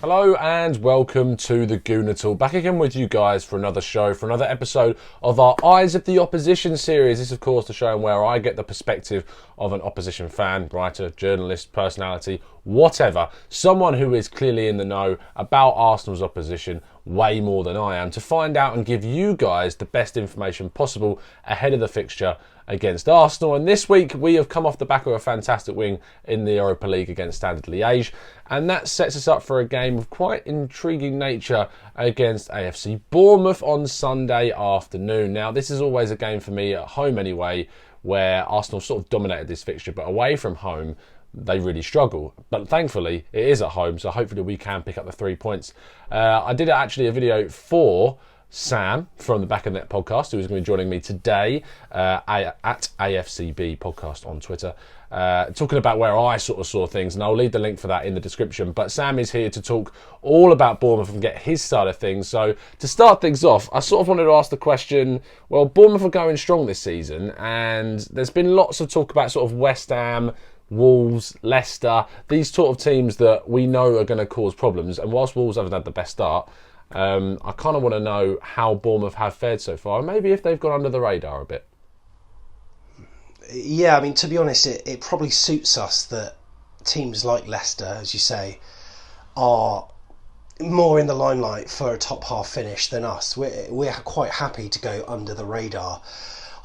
Hello and welcome to the Gooner Talk. Back again with you guys for another show, for another episode of our Eyes of the Opposition series. This is, of course, the show where I get the perspective of an opposition fan, writer, journalist, personality, whatever. Someone who is clearly in the know about Arsenal's opposition way more than I am, to find out and give you guys the best information possible ahead of the fixture against Arsenal. And this week we have come off the back of a fantastic win in the Europa League against Standard Liège, and that sets us up for a game of quite intriguing nature against AFC Bournemouth on Sunday afternoon. Now, this is always a game for me at home anyway, where Arsenal sort of dominated this fixture, but away from home they really struggle. But thankfully it is at home, so hopefully we can pick up the 3 points. I did actually a video for Sam from the Back of Net podcast, who is going to be joining me today at AFCB podcast on Twitter, talking about where I sort of saw things, and I'll leave the link for that in the description. But Sam is here to talk all about Bournemouth and get his side of things. So to start things off, I sort of wanted to ask the question, well, Bournemouth are going strong this season, and there's been lots of talk about sort of West Ham, Wolves, Leicester, these sort of teams that we know are going to cause problems. And whilst Wolves haven't had the best start, I kind of want to know how Bournemouth have fared so far, and maybe if they've gone under the radar a bit. Yeah, I mean, to be honest, it probably suits us that teams like Leicester, as you say, are more in the limelight for a top half finish than us. We're quite happy to go under the radar.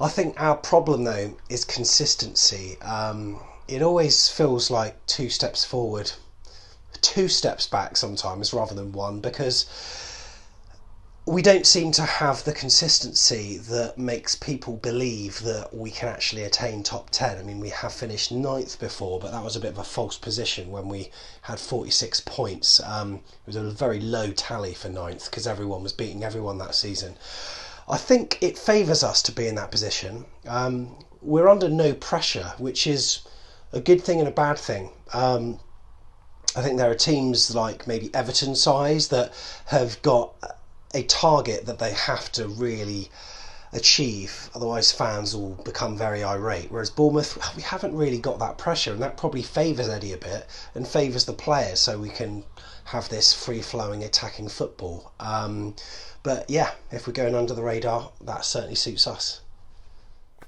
I think our problem, though, is consistency. It always feels like 2 steps forward, 2 steps back sometimes rather than one, because we don't seem to have the consistency that makes people believe that we can actually attain top 10. I mean, we have finished 9th before, but that was a bit of a false position when we had 46 points. It was a very low tally for 9th because everyone was beating everyone that season. I think it favours us to be in that position. We're under no pressure, which is a good thing and a bad thing. I think there are teams like maybe Everton size that have got a target that they have to really achieve, otherwise fans will become very irate. Whereas Bournemouth, we haven't really got that pressure, and that probably favours Eddie a bit and favours the players, so we can have this free-flowing attacking football. But yeah, if we're going under the radar, that certainly suits us.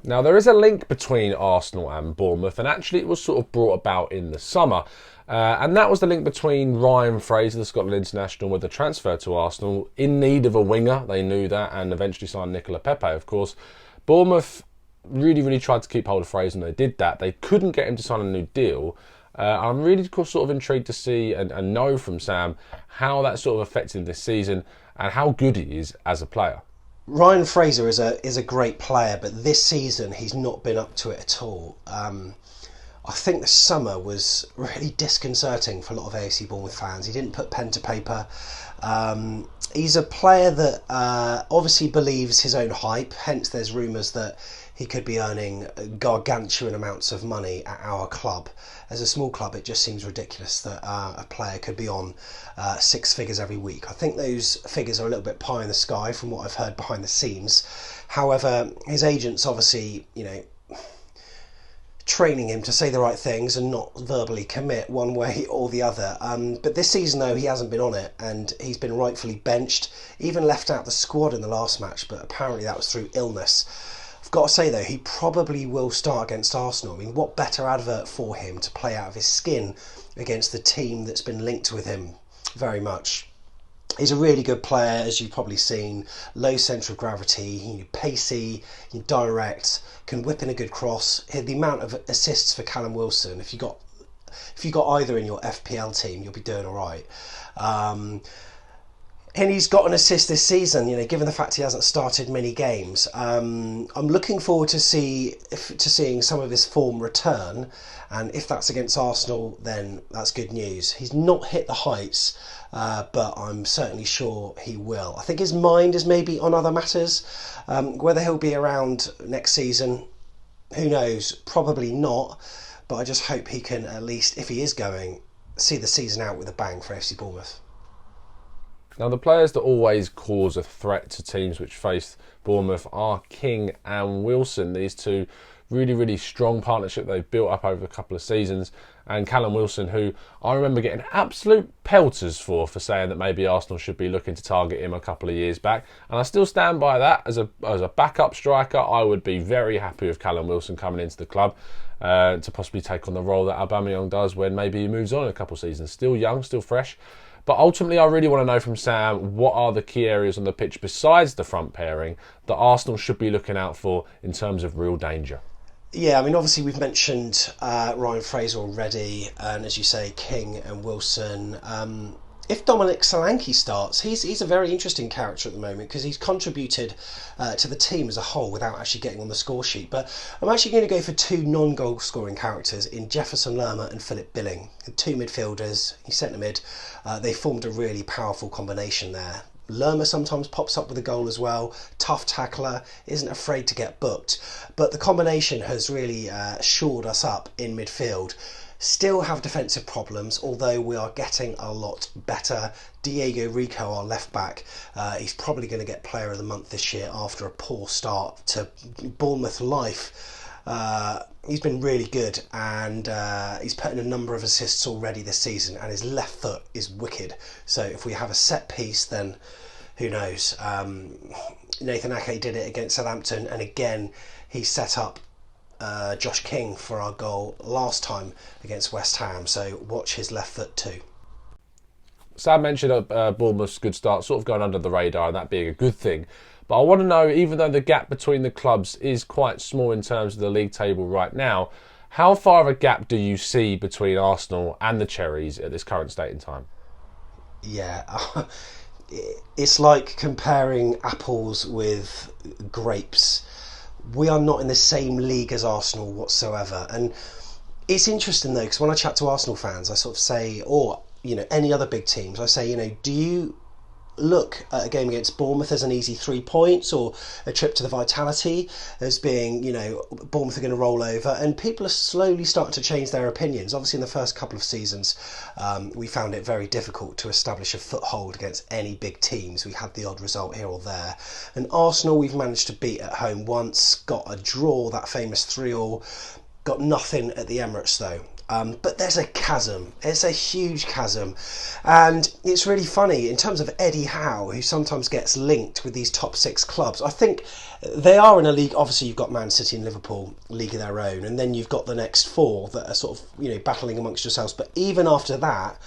Now, there is a link between Arsenal and Bournemouth, and actually it was sort of brought about in the summer. And that was the link between Ryan Fraser, the Scotland international, with the transfer to Arsenal, in need of a winger. They knew that, and eventually signed Nicola Pepe, of course. Bournemouth really tried to keep hold of Fraser, and they did that. They couldn't get him to sign a new deal. I'm really sort of intrigued to see and know from Sam how that sort of affected him this season and how good he is as a player. Ryan Fraser is a great player, but this season he's not been up to it at all. I think the summer was really disconcerting for a lot of AFC Bournemouth fans. He didn't put pen to paper. He's a player that obviously believes his own hype, hence there's rumours that he could be earning gargantuan amounts of money at our club. As a small club, it just seems ridiculous that a player could be on 6 figures every week. I think those figures are a little bit pie in the sky from what I've heard behind the scenes. However, his agents obviously, training him to say the right things and not verbally commit one way or the other. But this season, though, he hasn't been on it, and he's been rightfully benched, even left out the squad in the last match, but apparently that was through illness. I've got to say, though, he probably will start against Arsenal. I mean, what better advert for him to play out of his skin against the team that's been linked with him very much. He's a really good player, as you've probably seen. Low centre of gravity, pacey, direct, can whip in a good cross. The amount of assists for Callum Wilson, if you got either in your FPL team, you'll be doing all right. And he's got an assist this season, given the fact he hasn't started many games. I'm looking forward to seeing some of his form return, and if that's against Arsenal, then that's good news. He's not hit the heights, but I'm certainly sure he will. I think his mind is maybe on other matters. Whether he'll be around next season, who knows? Probably not, but I just hope he can, at least, if he is going, see the season out with a bang for FC Bournemouth. Now, the players that always cause a threat to teams which face Bournemouth are King and Wilson. These two Really, really strong partnership they've built up over a couple of seasons. And Callum Wilson, who I remember getting absolute pelters for saying that maybe Arsenal should be looking to target him a couple of years back. And I still stand by that. As a backup striker, I would be very happy with Callum Wilson coming into the club to possibly take on the role that Aubameyang does when maybe he moves on in a couple of seasons. Still young, still fresh. But ultimately, I really want to know from Sam, what are the key areas on the pitch besides the front pairing that Arsenal should be looking out for in terms of real danger? Yeah, I mean, obviously we've mentioned Ryan Fraser already, and as you say, King and Wilson. If Dominic Solanke starts, he's a very interesting character at the moment because he's contributed to the team as a whole without actually getting on the score sheet. But I'm actually going to go for two non-goal scoring characters in Jefferson Lerma and Philip Billing. Two midfielders, he's centre mid. They formed a really powerful combination there. Lerma sometimes pops up with a goal as well. Tough tackler, isn't afraid to get booked. But the combination has really shored us up in midfield. Still have defensive problems, although we are getting a lot better. Diego Rico, our left back, he's probably going to get Player of the Month this year after a poor start to Bournemouth life. He's been really good, and he's put in a number of assists already this season, and his left foot is wicked. So if we have a set piece, then who knows? Nathan Ake did it against Southampton, and again he set up Josh King for our goal last time against West Ham. So watch his left foot too. Sam mentioned Bournemouth's good start, sort of going under the radar, and that being a good thing. But I want to know, even though the gap between the clubs is quite small in terms of the league table right now, how far of a gap do you see between Arsenal and the Cherries at this current state in time? Yeah, it's like comparing apples with grapes. We are not in the same league as Arsenal whatsoever. And it's interesting though, because when I chat to Arsenal fans, I sort of say, or any other big teams, I say, do you look at a game against Bournemouth as an easy 3 points, or a trip to the Vitality as being, Bournemouth are going to roll over? And people are slowly starting to change their opinions. Obviously in the first couple of seasons we found it very difficult to establish a foothold against any big teams. We had the odd result here or there, and Arsenal we've managed to beat at home once, got a draw, that famous 3-3, got nothing at the Emirates though. But there's a chasm. It's a huge chasm. And it's really funny in terms of Eddie Howe, who sometimes gets linked with these top six clubs. I think they are in a league. Obviously, you've got Man City and Liverpool, league of their own. And then you've got the next four that are sort of, battling amongst yourselves. But even after that,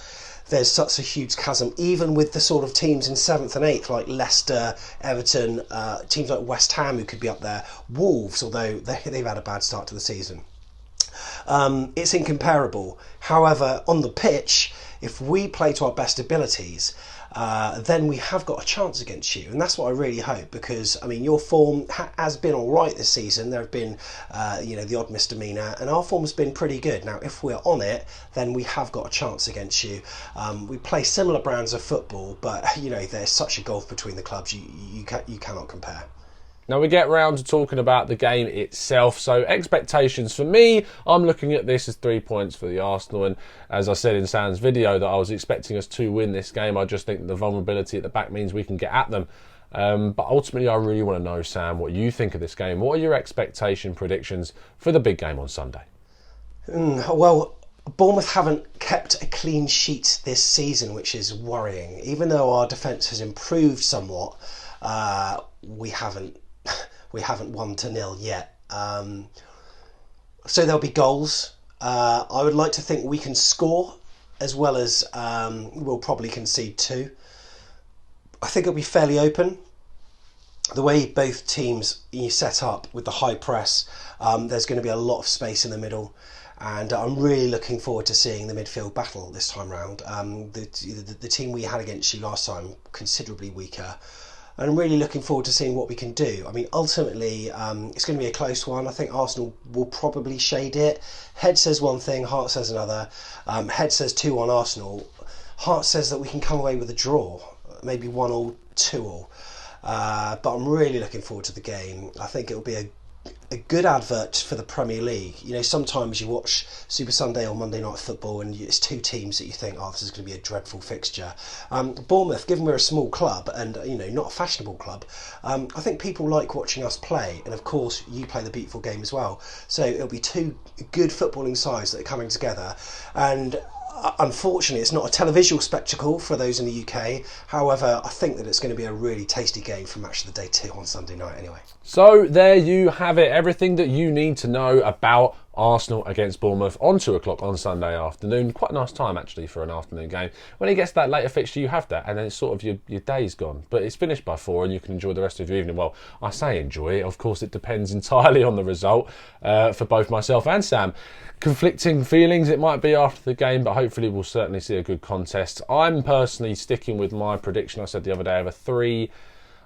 there's such a huge chasm, even with the sort of teams in 7th and 8th, like Leicester, Everton, teams like West Ham who could be up there, Wolves, although they've had a bad start to the season. It's incomparable. However, on the pitch, if we play to our best abilities, then we have got a chance against you, and that's what I really hope. Because your form has been all right this season. There have been, the odd misdemeanor, and our form's been pretty good. Now, if we're on it, then we have got a chance against you. We play similar brands of football, but there's such a gulf between the clubs. You cannot compare. Now we get round to talking about the game itself. So expectations for me, I'm looking at this as 3 points for the Arsenal. And as I said in Sam's video, that I was expecting us to win this game. I just think that the vulnerability at the back means we can get at them. But ultimately, I really want to know, Sam, what you think of this game. What are your expectation predictions for the big game on Sunday? Well, Bournemouth haven't kept a clean sheet this season, which is worrying. Even though our defence has improved somewhat, we haven't won to 0 yet. So there'll be goals. I would like to think we can score, as well as we'll probably concede 2. I think it'll be fairly open. The way both teams set up with the high press, there's going to be a lot of space in the middle, and I'm really looking forward to seeing the midfield battle this time round. The team we had against you last time, considerably weaker. And I'm really looking forward to seeing what we can do. Ultimately, it's going to be a close one. I think Arsenal will probably shade it. Head says one thing, heart says another. Head says 2-1 Arsenal. Heart says that we can come away with a draw, maybe 1-2. But I'm really looking forward to the game. I think it'll be a good advert for the Premier League. You know, sometimes you watch Super Sunday or Monday Night Football and it's two teams that you think, oh, this is going to be a dreadful fixture. Bournemouth, given we're a small club and, you know, not a fashionable club, I think people like watching us play. And of course, you play the beautiful game as well. So it'll be two good footballing sides that are coming together. And unfortunately, it's not a televisual spectacle for those in the UK. However, I think that it's going to be a really tasty game for Match of the Day 2 on Sunday night anyway. So there you have it, everything that you need to know about Arsenal against Bournemouth on 2 o'clock on Sunday afternoon. Quite a nice time actually for an afternoon game. When it gets to that later fixture, you have that, and then it's sort of your day's gone. But it's finished by 4 and you can enjoy the rest of your evening. Well, I say enjoy it. Of course, it depends entirely on the result for both myself and Sam. Conflicting feelings it might be after the game, but hopefully we'll certainly see a good contest. I'm personally sticking with my prediction I said the other day of a 3.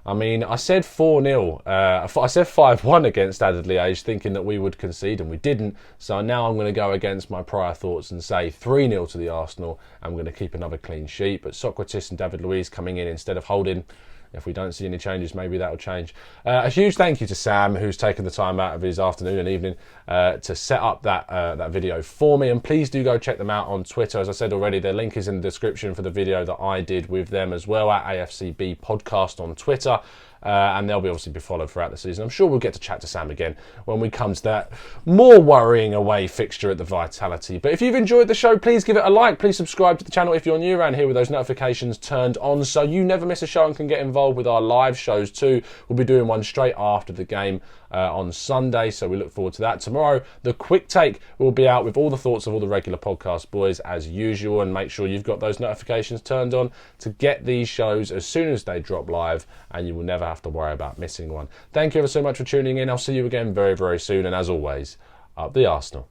I said 4-0. I said 5-1 against Stade Liège, thinking that we would concede, and we didn't. So now I'm going to go against my prior thoughts and say 3-0 to the Arsenal. I'm going to keep another clean sheet. But Socrates and David Luiz coming in instead of Holding. If we don't see any changes, maybe that'll change. A huge thank you to Sam, who's taken the time out of his afternoon and evening to set up that video for me. And please do go check them out on Twitter. As I said already, their link is in the description for the video that I did with them as well at AFCB Podcast on Twitter. And they'll obviously be followed throughout the season. I'm sure we'll get to chat to Sam again when we come to that more worrying away fixture at the Vitality. But if you've enjoyed the show, please give it a like. Please subscribe to the channel if you're new around here with those notifications turned on so you never miss a show and can get involved with our live shows too. We'll be doing one straight after the game on Sunday, so we look forward to that. Tomorrow, the quick take will be out with all the thoughts of all the regular podcast boys as usual, and make sure you've got those notifications turned on to get these shows as soon as they drop live, and you will never have to worry about missing one. Thank you ever so much for tuning in. I'll see you again very, very soon, and as always, up the Arsenal.